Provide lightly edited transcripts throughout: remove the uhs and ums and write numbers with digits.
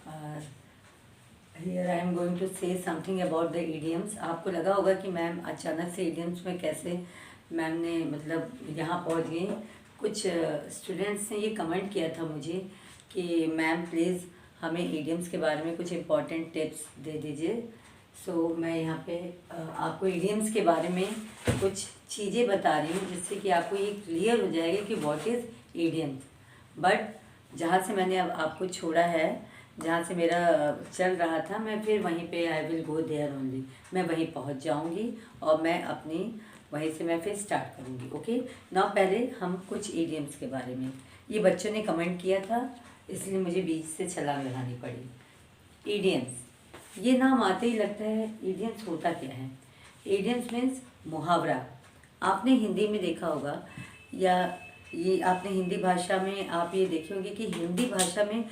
Here I am going to say something about the idioms. आपको लगा होगा कि मैम अचानक से ईडियम्स में कैसे मैम ने मतलब यहाँ पहुँच गई। कुछ स्टूडेंट्स ने ये कमेंट किया था मुझे कि मैम प्लीज़ हमें ईडियम्स के बारे में कुछ इम्पॉर्टेंट टिप्स दे दीजिए। सो मैं यहाँ पे आपको ईडियम्स के बारे में कुछ चीज़ें बता रही हूँ जिससे कि आपको ये क्लियर हो जाएगा कि व्हाट इज़ ईडियम्स। बट जहाँ से मैंने अब आपको छोड़ा है, जहाँ से मेरा चल रहा था, मैं फिर वहीं पे I will go there only, मैं वहीं पहुँच जाऊँगी और मैं अपनी वहीं से मैं फिर स्टार्ट करूँगी। ओके नाउ पहले हम कुछ ईडियम्स के बारे में, ये बच्चों ने कमेंट किया था इसलिए मुझे बीच से छलांग लगानी पड़ी। ईडियम्स, ये नाम आते ही लगता है ईडियम्स होता क्या है। ईडियम्स मीन्स मुहावरा। आपने हिंदी में देखा होगा या ये आपने हिंदी भाषा में आप ये देखे होंगे कि हिंदी भाषा में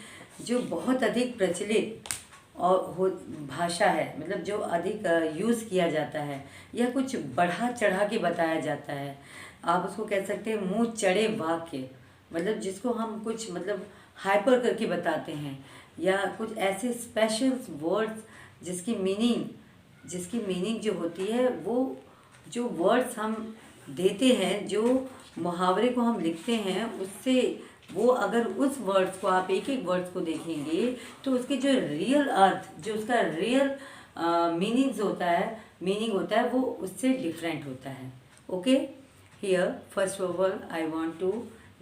जो बहुत अधिक प्रचलित और भाषा है, मतलब जो अधिक यूज़ किया जाता है या कुछ बढ़ा चढ़ा के बताया जाता है, आप उसको कह सकते हैं मुंह चढ़े वाक्य, मतलब जिसको हम कुछ मतलब हाइपर करके बताते हैं, या कुछ ऐसे स्पेशल वर्ड्स जिसकी मीनिंग जो होती है, वो जो वर्ड्स हम देते हैं, जो मुहावरे को हम लिखते हैं, उससे वो अगर उस वर्ड्स को आप एक एक वर्ड्स को देखेंगे तो उसके जो रियल अर्थ, जो उसका रियल मीनिंग होता है वो उससे डिफरेंट होता है। Okay, here first of all I want to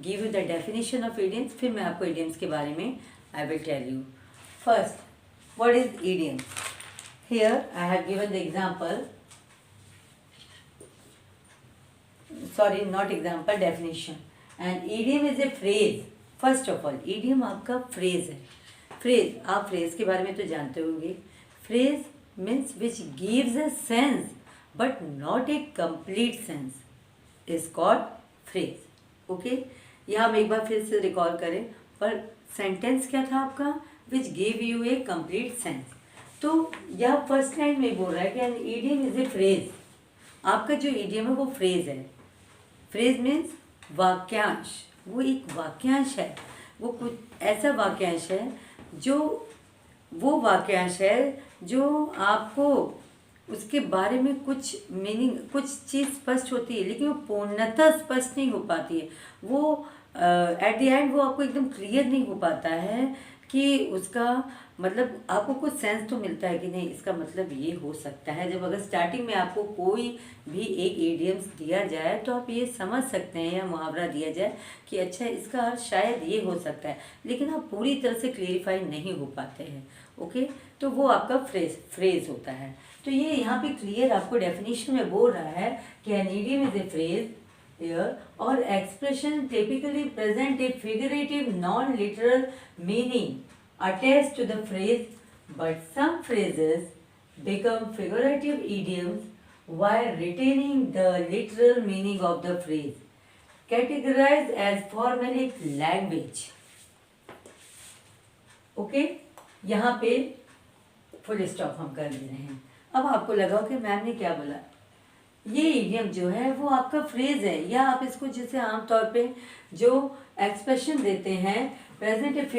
give you the definition of idioms, फिर मैं आपको इडियम्स के बारे में I will tell you. First, what is idioms? Here I have given the example, sorry not example, definition. And idiom is a phrase. First of all idiom आपका phrase है। Phrase, आप phrase के बारे में तो जानते होंगे। Phrase means which gives a sense but not a complete sense is called phrase. Okay, यह हम एक बार फिर से रिकॉल करें, पर सेंटेंस क्या था आपका? Which give you a complete sense. तो यह फर्स्ट लाइन में बोल रहा है कि an idiom is a phrase. आपका जो इडियम है वो फ्रेज है। फ्रेज मीन्स वाक्यांश, वो एक वाक्यांश है, वो कुछ ऐसा वाक्यांश है जो आपको उसके बारे में कुछ मीनिंग, कुछ चीज़ स्पष्ट होती है लेकिन वो पूर्णतः स्पष्ट नहीं हो पाती है। वो एट द एंड वो आपको एकदम क्लियर नहीं हो पाता है कि उसका मतलब आपको कुछ सेंस तो मिलता है कि नहीं इसका मतलब ये हो सकता है। जब अगर स्टार्टिंग में आपको कोई भी एक इडियम्स दिया जाए तो आप ये समझ सकते हैं, या मुहावरा दिया जाए कि अच्छा इसका अर्थ शायद ये हो सकता है, लेकिन आप पूरी तरह से क्लियरिफाई नहीं हो पाते हैं। ओके, तो वो आपका फ्रेज होता है। तो ये यहाँ पे क्लियर आपको डेफिनेशन में बोल रहा है कि an idiom is a phrase or expression typically present a figurative non-literal meaning attached to the phrase, but some phrases become figurative idioms while retaining the literal meaning of the phrase, categorized as formalic language. Okay, यहाँ पे full stop हम कर दे रहे हैं। अब आपको लगा कि मैम ने क्या बोला। ये इडियम जो है वो आपका फ्रेज है, या आप इसको जैसे आमतौर पे जो एक्सप्रेशन देते हैं, present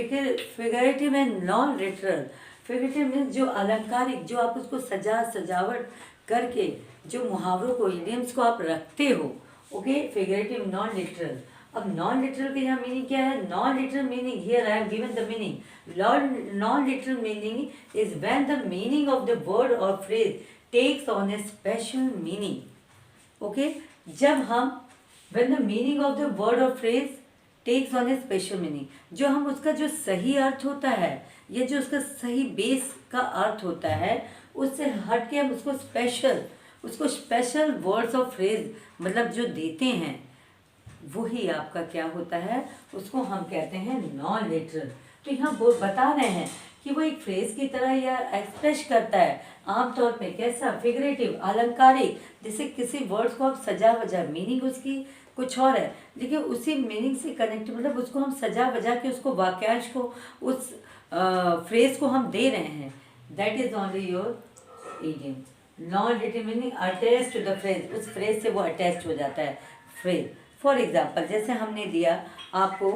figurative and non literal. Figurative means जो अलंकारिक, जो आप उसको सजावट करके जो मुहावरों को, इडियम्स को आप रखते हो। Okay, figurative non literal. अब नॉन लिटरल का यहाँ मीनिंग क्या है? Non literal meaning, here I have given the meaning. Non literal meaning is when the meaning of the word or phrase takes on a special meaning. Okay, जब हम when the meaning of the word or phrase takes on a special meaning, जो हम उसका जो सही अर्थ होता है या जो उसका सही बेस का अर्थ होता है उससे हट के हम उसको स्पेशल वर्ड्स और फ्रेज मतलब जो देते हैं, वही आपका क्या होता है, उसको हम कहते हैं नॉन लिटरल। तो यहाँ वो बता रहे हैं कि वो एक फ्रेज की तरह या एक्सप्रेस करता है आमतौर पे कैसा, फिगरेटिव, अलंकारिक। जैसे किसी वर्ड्स को आप सजा वजा, मीनिंग उसकी कुछ और है लेकिन उसी मीनिंग से कनेक्ट, मतलब उसको हम सजा वजा के उसको वाक्यांश को, उस फ्रेज को हम दे रहे हैं। That is only your idiom. Non literal meaning attach to the phrase, उस फ्रेज से वो अटैच हो जाता है फ्रेज। फॉर एग्जाम्पल जैसे हमने दिया आपको,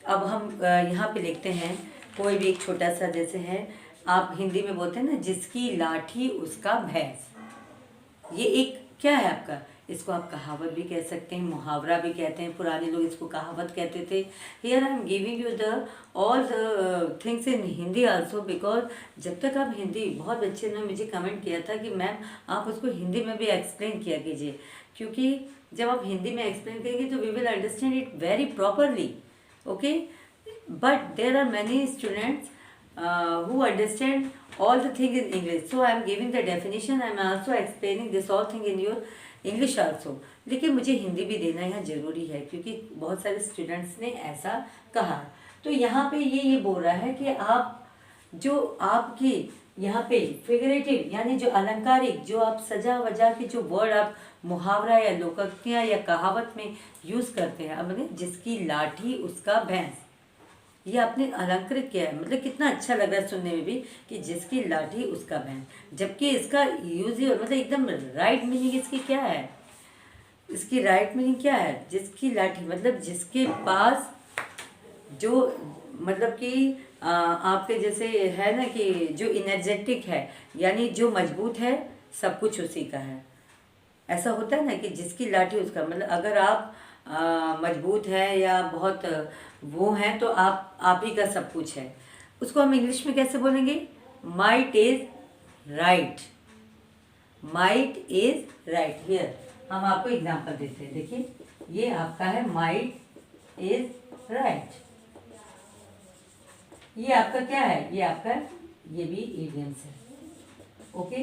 अब हम यहाँ पे लिखते हैं कोई भी एक छोटा सा जैसे है, आप हिंदी में बोलते हैं ना, जिसकी लाठी उसका भैंस, ये एक क्या है आपका, इसको आप कहावत भी कह सकते हैं, मुहावरा भी कहते हैं, पुराने लोग इसको कहावत कहते थे। Here I am giving you the all the things in Hindi also, because जब तक आप हिंदी, बहुत बच्चे ने मुझे कमेंट किया था कि मैम आप उसको हिंदी में भी एक्सप्लेन किया कीजिए, क्योंकि जब आप हिंदी में एक्सप्लेन करेंगे तो we will understand it very properly, okay. But there are many students who understand all the thing in English. So I am giving the definition. I am also explaining this all thing in your English also. लेकिन मुझे हिंदी भी देना यहाँ ज़रूरी है, क्योंकि बहुत सारे स्टूडेंट्स ने ऐसा कहा। तो यहाँ पे ये बोल रहा है कि आप जो आपकी यहाँ पे फिगरेटिव यानी जो अलंकारिक, जो आप सजा वजा के जो वर्ड आप मुहावरा या लोकोक्तियाँ या कहावत में यूज़ करते हैं, अब जिसकी लाठी उसका भैंस, ये आपने अलंकृत किया है। मतलब कितना अच्छा लग रहा है सुनने में भी कि जिसकी लाठी उसका बहन, जबकि इसका यूज ही मतलब एकदम राइट मीनिंग इसकी क्या है, इसकी राइट मीनिंग क्या है, जिसकी लाठी मतलब जिसके पास जो मतलब कि आपके जैसे है ना कि जो इनर्जेटिक है, यानी जो मजबूत है, सब कुछ उसी का है। ऐसा होता है ना कि जिसकी लाठी उसका, मतलब अगर आप मजबूत है या बहुत वो हैं तो आप ही का सब कुछ है। उसको हम इंग्लिश में कैसे बोलेंगे, might is right, might is right. Here हम आपको एग्जांपल देते हैं, देखिए ये आपका है माइट इज राइट, ये आपका क्या है, ये आपका ये भी इडियम्स है, ओके।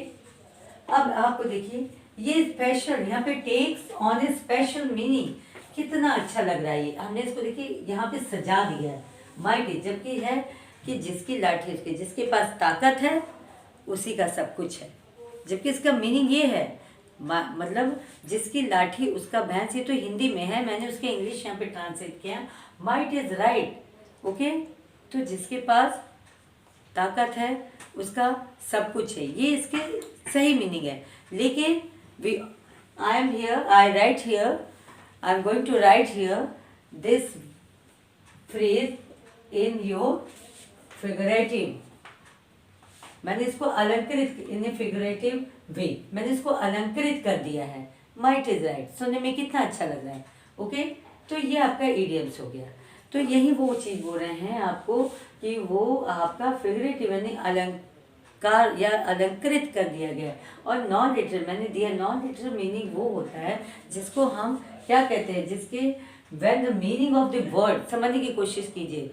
अब आपको देखिए ये स्पेशल, यहाँ पे takes on a special meaning, कितना अच्छा लग रहा है ये। हमने इसको देखिए यहाँ पे सजा दिया है, माइट, जबकि है कि जिसकी लाठी उसके, जिसके पास ताकत है उसी का सब कुछ है, जबकि इसका मीनिंग ये है मतलब जिसकी लाठी उसका भैंस। ये तो हिंदी में है, मैंने उसके इंग्लिश यहाँ पे ट्रांसलेट किया, माइट इज राइट, ओके। तो जिसके पास ताकत है उसका सब कुछ है, ये इसके सही मीनिंग है। लेकिन I am here, I right here, I am going to write here this phrase in your figurative, मैंने इसको अलंकृत इन ए फिगरेटिव वे, मैंने इसको अलंकृत कर दिया है। माइट इज राइट सुनने में कितना अच्छा लग रहा है, ओके। तो ये आपका इडियम्स हो गया। तो यही वो चीज़ बोल रहे हैं आपको कि वो आपका फिगरेटिव यानी अलंकार या अलंकृत कर दिया गया। और नॉन लिटरल मैंने दिया, नॉन लिटरल मीनिंग वो होता है जिसको हम क्या कहते हैं, जिसके when the meaning of the word, समझने की कोशिश कीजिए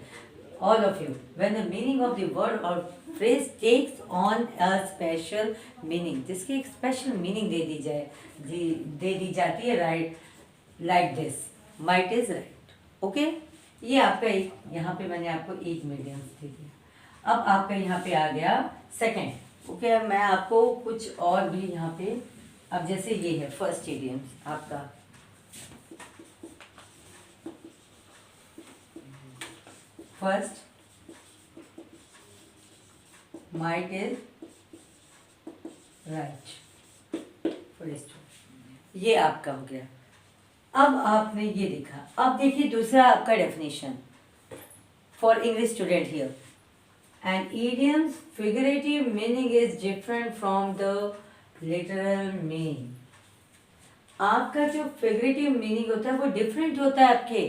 all of you, when the meaning of the word or phrase takes on a special meaning, जिसकी एक स्पेशल मीनिंग दे दी जाती है, right, like this might is right, okay. ये आपका एक, यहाँ पे मैंने आपको एक मीडियम दे दिया। अब आपका यहाँ पे आ गया सेकेंड, ओके। मैं आपको कुछ और भी यहाँ पे, अब जैसे ये है फर्स्ट इडियम्स आपका, first might is right, full stop, ये आपका हो गया। अब आपने ये देखा, अब देखिए दूसरा आपका definition for English student here, an idioms figurative meaning is different from the literal meaning. आपका जो फिगरेटिव मीनिंग होता है वो डिफरेंट होता है आपके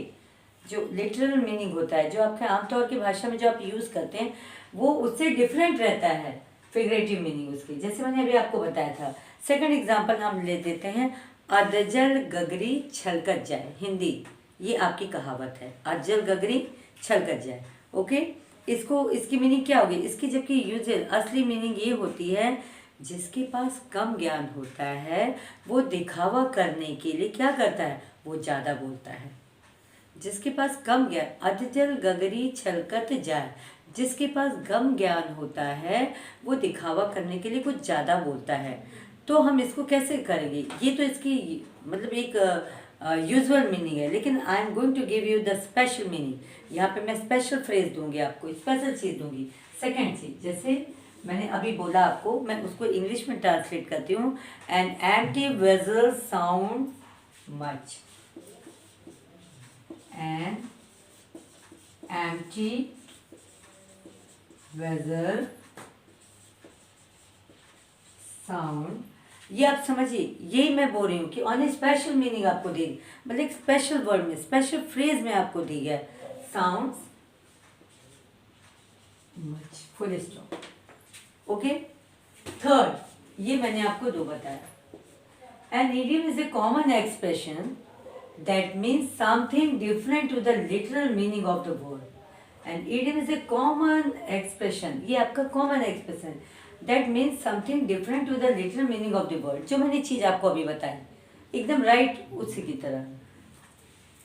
जो लिटरल मीनिंग होता है, जो आपके आमतौर की भाषा में जो आप यूज़ करते हैं वो उससे डिफरेंट रहता है फिगरेटिव मीनिंग उसकी। जैसे मैंने अभी आपको बताया था, सेकंड एग्जांपल हम ले देते हैं, अधजल गगरी छलकत जाए, हिंदी ये आपकी कहावत है, अधजल गगरी छलकत जाए, ओके। इसको इसकी मीनिंग क्या होगी, इसकी जबकि यूजुअल असली मीनिंग ये होती है, जिसके पास कम ज्ञान होता है वो दिखावा करने के लिए क्या करता है, वो ज़्यादा बोलता है। जिसके पास कम ज्ञान, अधजल गगरी छलकत जाए, जिसके पास कम ज्ञान होता है वो दिखावा करने के लिए कुछ ज़्यादा बोलता है। तो हम इसको कैसे करेंगे, ये तो इसकी मतलब एक यूजुअल मीनिंग है, लेकिन I am going to give you the special meaning. यहाँ पे मैं स्पेशल फ्रेज दूंगी आपको, स्पेशल चीज़ दूंगी। सेकेंड चीज जैसे मैंने अभी बोला आपको, मैं उसको इंग्लिश में ट्रांसलेट करती हूँ, N empty vessel sound much, an empty vessel sound, ये आप समझिए, यही मैं बोल रही हूँ कि ऑन स्पेशल मीनिंग आपको दी, मतलब एक स्पेशल वर्ड में, स्पेशल फ्रेज में आपको दी है sounds much, full stop. Okay, third, ये मैंने आपको दो बताया। An idiom is a common expression that means something different to the literal meaning of the word. An idiom is a common expression, ये आपका common expression that means something different to the literal meaning of the word. जो मैंने चीज़ आपको अभी बताई एकदम right उसी की तरह।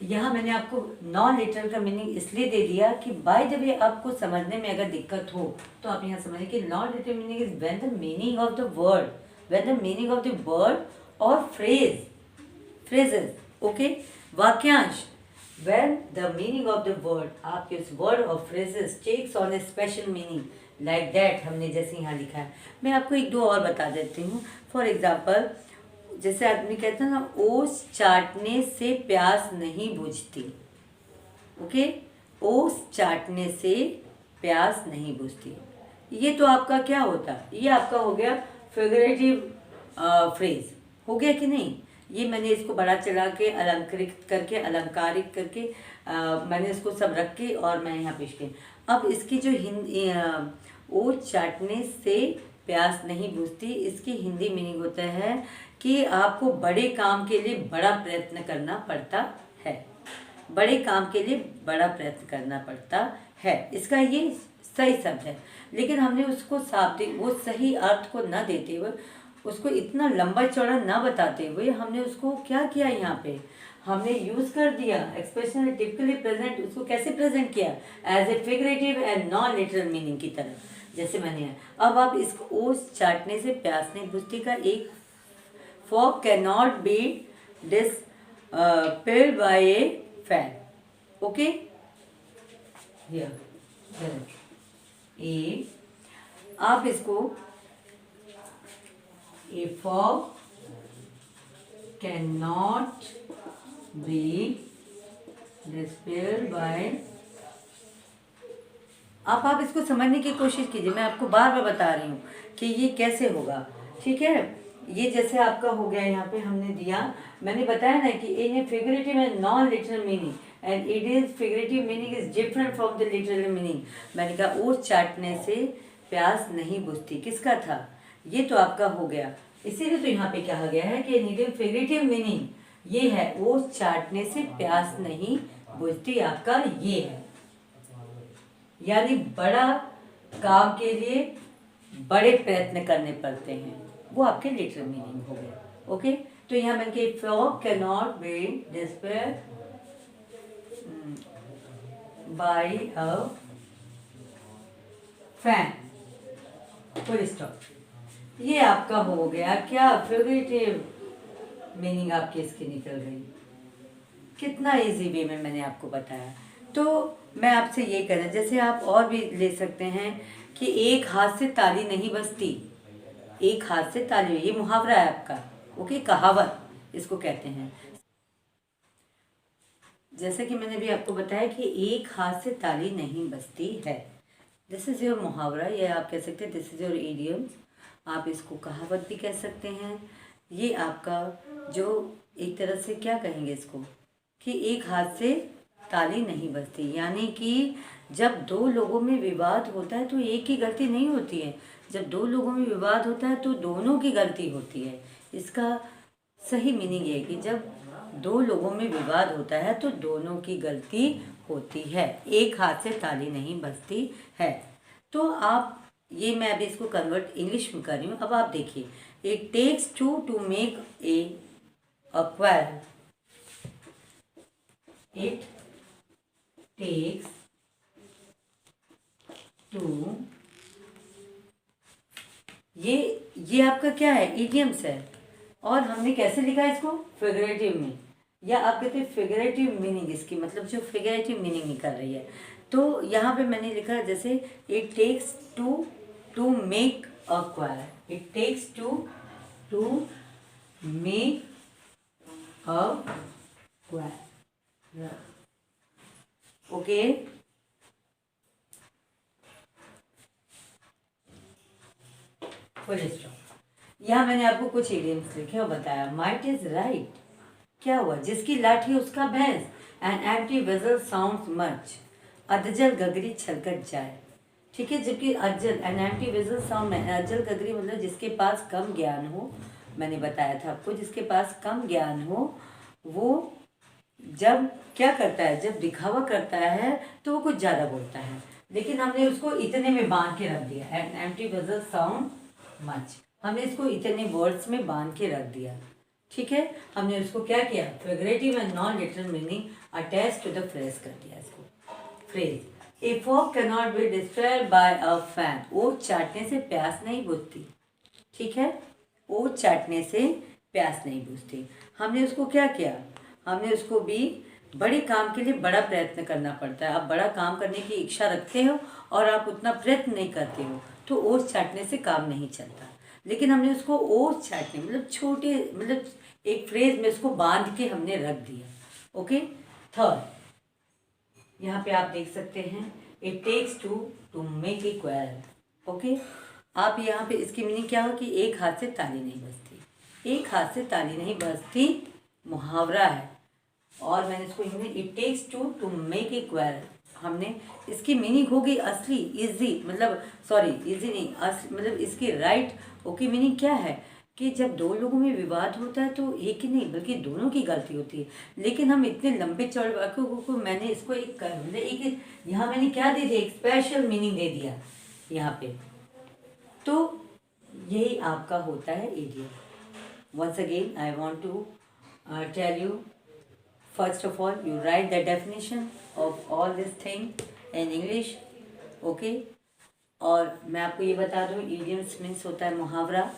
यहाँ मैंने आपको नॉन लिटरल का मीनिंग इसलिए दे दिया कि बाय द वे आपको समझने में अगर दिक्कत हो तो आप यहाँ समझिए कि non literal meaning is when the meaning of the word, when the meaning of the word और फ्रेजेस, ओके, वाक्यांश, when the meaning of the word, आपके उस वर्ड और phrases takes on a special meaning like that, हमने जैसे यहाँ लिखा है। मैं आपको एक दो और बता देती हूँ। फॉर एग्जाम्पल, जैसे आदमी कहता है ना, ओस चाटने से प्यास नहीं बुझती। ओके, ओस चाटने से प्यास नहीं बुझती, ये तो आपका क्या होता, ये आपका हो गया फिगरेटिव फ्रेज, हो गया कि नहीं। ये मैंने इसको बड़ा चला के अलंकृत करके, अलंकारिक करके मैंने इसको सब रख के और मैं यहाँ पेश किया। अब इसकी जो हिंदी, ओस चाटने से प्यास नहीं बुझती, इसकी हिंदी मीनिंग होता है कि आपको बड़े काम के लिए बड़ा प्रयत्न करना पड़ता है, बड़े काम के लिए बड़ा प्रयत्न करना पड़ता है, इसका ये सही शब्द है। लेकिन हमने उसको शाब्दिक, वो सही अर्थ को न देते हुए, उसको इतना लंबा चौड़ा ना बताते हुए, हमने उसको क्या किया, यहाँ पे हमने यूज कर दिया एक्सप्रेशन टिपिकली प्रेजेंट, उसको कैसे प्रेजेंट किया, as a figurative and non literal meaning की तरह, जैसे मैंने। अब आप इसको ओस चाटने से प्यास नहीं बुझती का एक fog can not B dispelled by a fan, okay, here a, आप इसको a fog cannot be dispelled by, आप इसको समझने की कोशिश कीजिए, मैं आपको बार बार बता रही हूँ कि ये कैसे होगा, ठीक है। ये जैसे आपका हो गया, यहाँ पे हमने दिया, मैंने बताया ना कि in figurative and non literal meaning and it is figurative meaning is different from the literal meaning. मैंने कहा ओस चाटने से प्यास नहीं बुझती, किसका था, ये तो आपका हो गया। इसीलिए तो यहाँ पे कहा गया है कि इन फिगरेटिव मीनिंग ये है, ओस चाटने से प्यास नहीं बुझती, आपका ये है, यानी बड़ा काम के लिए बड़े प्रयत्न करने पड़ते हैं, वो आपके लिटरल मीनिंग हो गया। ओके, तो यहाँ मैंने कि fog can not be dispelled by a fan, full stop. ये आपका हो गया क्या, फिगरेटिव मीनिंग आपकी इसकी निकल गई। कितना इजी वे में मैंने आपको बताया। तो मैं आपसे ये कह रहा, जैसे आप और भी ले सकते हैं कि एक हाथ से ताली नहीं बजती, एक हाथ से ताली, ये मुहावरा है आपका, ओके, कहावत इसको कहते हैं। जैसे कि मैंने भी आपको बताया कि एक हाथ से ताली नहीं बजती है, दिस इज योर मुहावरा, ये आप कह सकते हैं, दिस इज योर इडियम, आप इसको कहावत भी कह सकते हैं। ये आपका जो एक तरह से क्या कहेंगे इसको, कि एक हाथ से ताली नहीं बजती, यानी कि जब दो लोगों में विवाद होता है तो एक की गलती नहीं होती है, जब दो लोगों में विवाद होता है तो दोनों की गलती होती है। इसका सही मीनिंग ये है कि जब दो लोगों में विवाद होता है तो दोनों की गलती होती है, एक हाथ से ताली नहीं बजती है। तो आप ये, मैं अभी इसको कन्वर्ट इंग्लिश में कर रही हूँ। अब आप देखिए, it takes two to make a acquire, it takes two, ये आपका क्या है, इडियम्स है, और हमने कैसे लिखा है इसको, फिगरेटिव में, या आप कहते हैं फिगरेटिव मीनिंग, इसकी मतलब जो फिगरेटिव मीनिंग निकल रही है। तो यहाँ पे मैंने लिखा है जैसे it takes two make a quarrel, it takes two make a quarrel, okay. Full stop. यहाँ मैंने आपको कुछ इडियम्स लिखे और बताया। माइट इज राइट, क्या हुआ? जिसकी लाठी उसका भैंस। An empty vessel sounds much, अधजल गगरी छलकट जाए। ठीक है, जबकि अज्जल एन एम्प्टी वेसल साउंड में अज्जल गगरी मतलब जिसके पास कम ज्ञान हो, मैंने बताया था आपको, जिसके पास कम ज्ञान हो वो जब क्या करता है, जब दिखावा करता है तो वो कुछ ज़्यादा बोलता है, लेकिन हमने उसको इतने में बांध के रख दिया। N empty vessel sound much, हमने इसको इतने वर्ड्स में बांध के रख दिया। ठीक है, हमने उसको क्या किया, figurative and non literal meaning attach to the phrase कर दिया इसको। Phrase, a fog can not be destroyed by a fan, ओट चाटने से प्यास नहीं बुझती। ठीक है, ओट चाटने से प्यास नहीं बुझती। हमने उसको क्या किया, हमने उसको भी बड़े काम के लिए बड़ा प्रयत्न करना पड़ता है। आप बड़ा काम करने की इच्छा रखते हो और आप उतना प्रयत्न नहीं करते हो तो ओट चाटने से काम नहीं चलता। लेकिन हमने उसको ओट चाटने मतलब छोटे मतलब एक फ्रेज में उसको बांध के हमने रख दिया। ओके, थर्ड, यहाँ पे आप देख सकते हैं, it takes two make a quarrel. Okay, आप यहाँ पे इसकी मीनिंग क्या हो कि एक हाथ से ताली नहीं बजती। एक हाथ से ताली नहीं बजती मुहावरा है। और मैंने इसको it takes two make a quarrel, हमने इसकी मीनिंग होगी असली इजी, मतलब सॉरी इजी नहीं, असली मतलब इसकी राइट ओके मीनिंग क्या है कि जब दो लोगों में विवाद होता है तो एक ही नहीं बल्कि दोनों की गलती होती है। लेकिन हम इतने लंबे चौड़े वाक्यों को मैंने इसको मतलब एक यहाँ मैंने क्या दे दिया, एक स्पेशल मीनिंग दे दिया यहाँ पे। तो यही आपका होता है idiom. Once again I want to tell you, first of all you write the definition of all this thing in English. okay, और मैं आपको ये बता दूँ, इडियम्स मीन्स होता है मुहावरा,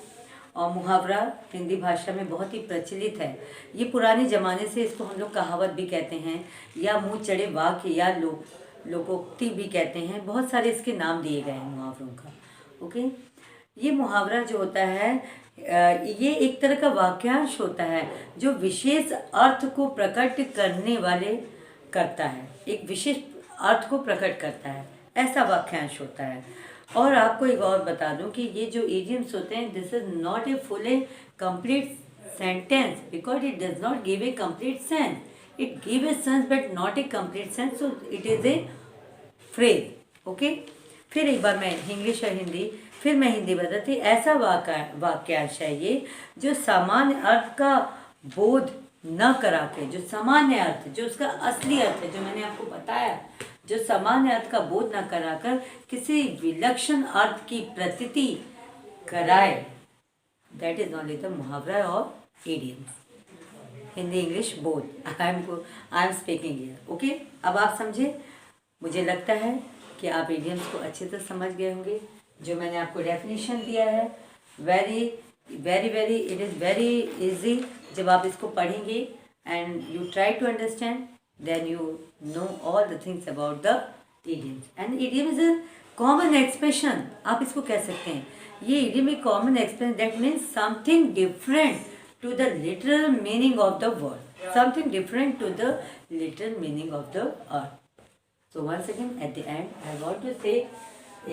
और मुहावरा हिंदी भाषा में बहुत ही प्रचलित है। ये पुराने ज़माने से इसको हम लोग कहावत भी कहते हैं या मुँह चढ़े वाक्य या लोकोक्ति भी कहते हैं। बहुत सारे इसके नाम दिए गए हैं मुहावरों का। ओके, ये मुहावरा जो होता है ये एक तरह का वाक्यांश होता है जो विशेष अर्थ को प्रकट करने वाले करता है, एक विशेष अर्थ को प्रकट करता है, ऐसा वाक्यांश होता है। और आपको एक और बता दूं कि ये जो इडियम्स होते हैं, this is not a full A complete sentence because it does not give a complete sense, it give a sense but not a complete sense, so it is a phrase. Okay, फिर एक बार मैं English और हिंदी, फिर मैं हिंदी बताती। ऐसा वाक्यांश है ये जो सामान्य अर्थ का बोध न करा के, जो सामान्य अर्थ, जो उसका असली अर्थ है, जो मैंने आपको बताया, जो सामान्य अर्थ का बोध न कराकर किसी विलक्षण अर्थ की प्रतीति कराए, दैट इज ओनली द मुहावरा और idiom. Hindi English both I am speaking here. Okay, अब आप समझे, मुझे लगता है कि आप इडियम्स को अच्छे से समझ गए होंगे। जो मैंने आपको डेफिनेशन दिया है, very very very it is very easy. जब आप इसको पढ़ेंगे and you try to understand, then you know all the things about the idioms. And idiom is a common expression, आप इसको कह सकते हैं, ये इडियम एक common expression that means something different to the literal meaning of the word, something different to the literal meaning of the अर्थ। So once again at the end I want to say a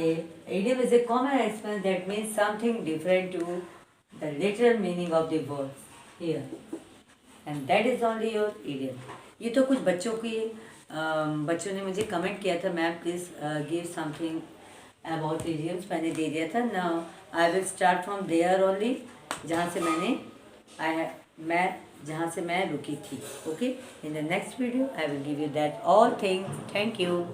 idiom is a common expression that means something different to the literal meaning of the words here, and that is only your idiom. ये तो कुछ बच्चों की बच्चों ने मुझे comment किया था, ma'am please give something about idioms, मैंने दे दिया था। Now I will start from there only, जहाँ से मैं रुकी थी। Okay, in the next video I will give you that all things. Thank you.